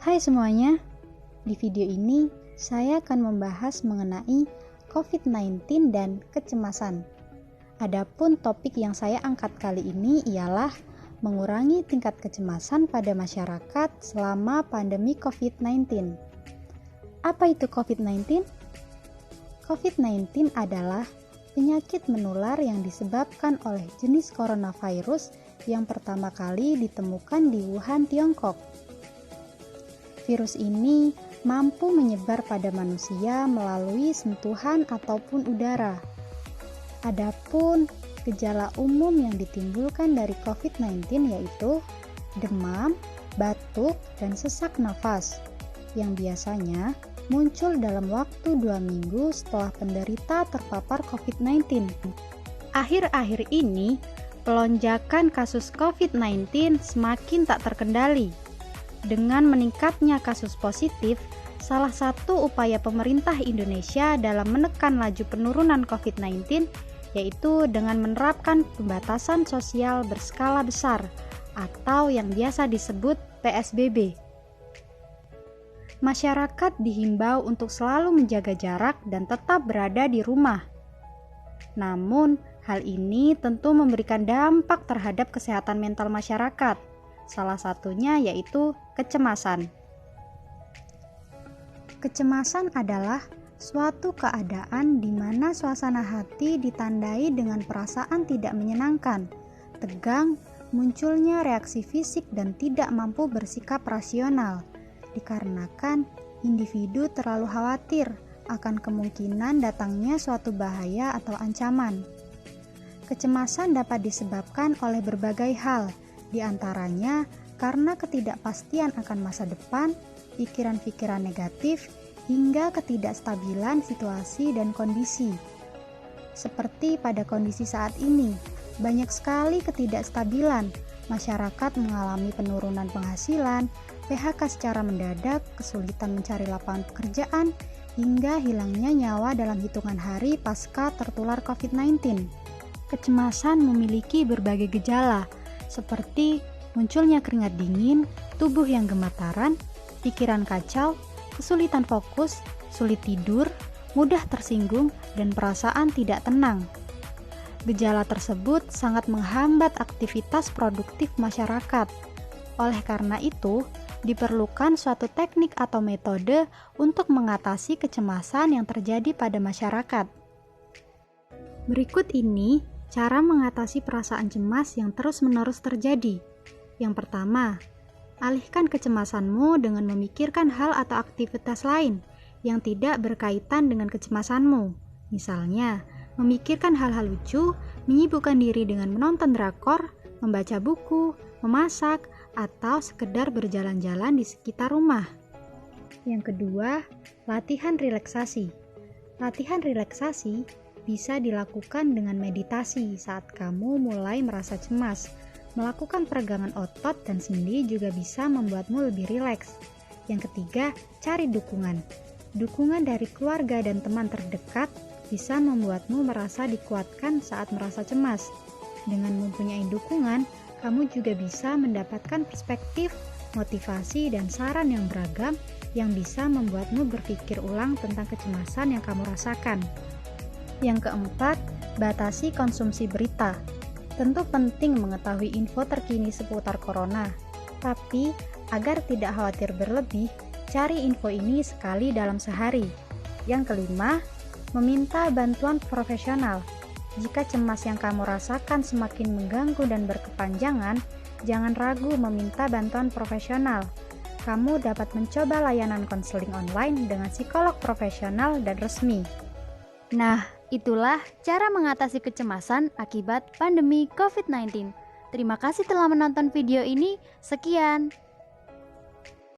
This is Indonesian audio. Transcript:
Hai semuanya, di video ini saya akan membahas mengenai COVID-19 dan kecemasan. Adapun topik yang saya angkat kali ini ialah mengurangi tingkat kecemasan pada masyarakat selama pandemi COVID-19. Apa itu COVID-19? COVID-19 adalah penyakit menular yang disebabkan oleh jenis coronavirus yang pertama kali ditemukan di Wuhan, Tiongkok. Virus ini mampu menyebar pada manusia melalui sentuhan ataupun udara. Adapun gejala umum yang ditimbulkan dari COVID-19 yaitu demam, batuk, dan sesak nafas yang biasanya muncul dalam waktu 2 minggu setelah penderita terpapar COVID-19. Akhir-akhir ini, pelonjakan kasus COVID-19 semakin tak terkendali. Dengan meningkatnya kasus positif, salah satu upaya pemerintah Indonesia dalam menekan laju penurunan COVID-19 yaitu dengan menerapkan pembatasan sosial berskala besar atau yang biasa disebut PSBB. Masyarakat dihimbau untuk selalu menjaga jarak dan tetap berada di rumah. Namun, hal ini tentu memberikan dampak terhadap kesehatan mental masyarakat. Salah satunya yaitu kecemasan. Kecemasan adalah suatu keadaan di mana suasana hati ditandai dengan perasaan tidak menyenangkan, tegang, munculnya reaksi fisik dan tidak mampu bersikap rasional, dikarenakan individu terlalu khawatir akan kemungkinan datangnya suatu bahaya atau ancaman. Kecemasan dapat disebabkan oleh berbagai hal, di antaranya karena ketidakpastian akan masa depan, pikiran-pikiran negatif, hingga ketidakstabilan situasi dan kondisi. Seperti pada kondisi saat ini, banyak sekali ketidakstabilan. Masyarakat mengalami penurunan penghasilan, PHK secara mendadak, kesulitan mencari lapangan pekerjaan, hingga hilangnya nyawa dalam hitungan hari pasca tertular COVID-19. Kecemasan memiliki berbagai gejala, seperti munculnya keringat dingin, tubuh yang gemetaran, pikiran kacau, kesulitan fokus, sulit tidur, mudah tersinggung, dan perasaan tidak tenang. Gejala tersebut sangat menghambat aktivitas produktif masyarakat. Oleh karena itu, diperlukan suatu teknik atau metode untuk mengatasi kecemasan yang terjadi pada masyarakat. Berikut ini cara mengatasi perasaan cemas yang terus-menerus terjadi. Yang pertama, alihkan kecemasanmu dengan memikirkan hal atau aktivitas lain yang tidak berkaitan dengan kecemasanmu. Misalnya, memikirkan hal-hal lucu, menyibukkan diri dengan menonton drakor, membaca buku, memasak, atau sekedar berjalan-jalan di sekitar rumah. Yang kedua, latihan relaksasi. Latihan relaksasi bisa dilakukan dengan meditasi saat kamu mulai merasa cemas. Melakukan peregangan otot dan sendi juga bisa membuatmu lebih rileks. Yang ketiga, cari dukungan. Dukungan dari keluarga dan teman terdekat bisa membuatmu merasa dikuatkan saat merasa cemas. Dengan mempunyai dukungan, kamu juga bisa mendapatkan perspektif, motivasi, dan saran yang beragam yang bisa membuatmu berpikir ulang tentang kecemasan yang kamu rasakan. Yang keempat, batasi konsumsi berita. Tentu penting mengetahui info terkini seputar corona, tapi agar tidak khawatir berlebih, cari info ini sekali dalam sehari. Yang kelima, meminta bantuan profesional. Jika cemas yang kamu rasakan semakin mengganggu dan berkepanjangan, jangan ragu meminta bantuan profesional. Kamu dapat mencoba layanan konseling online dengan psikolog profesional dan resmi. Nah, itulah cara mengatasi kecemasan akibat pandemi COVID-19. Terima kasih telah menonton video ini. Sekian.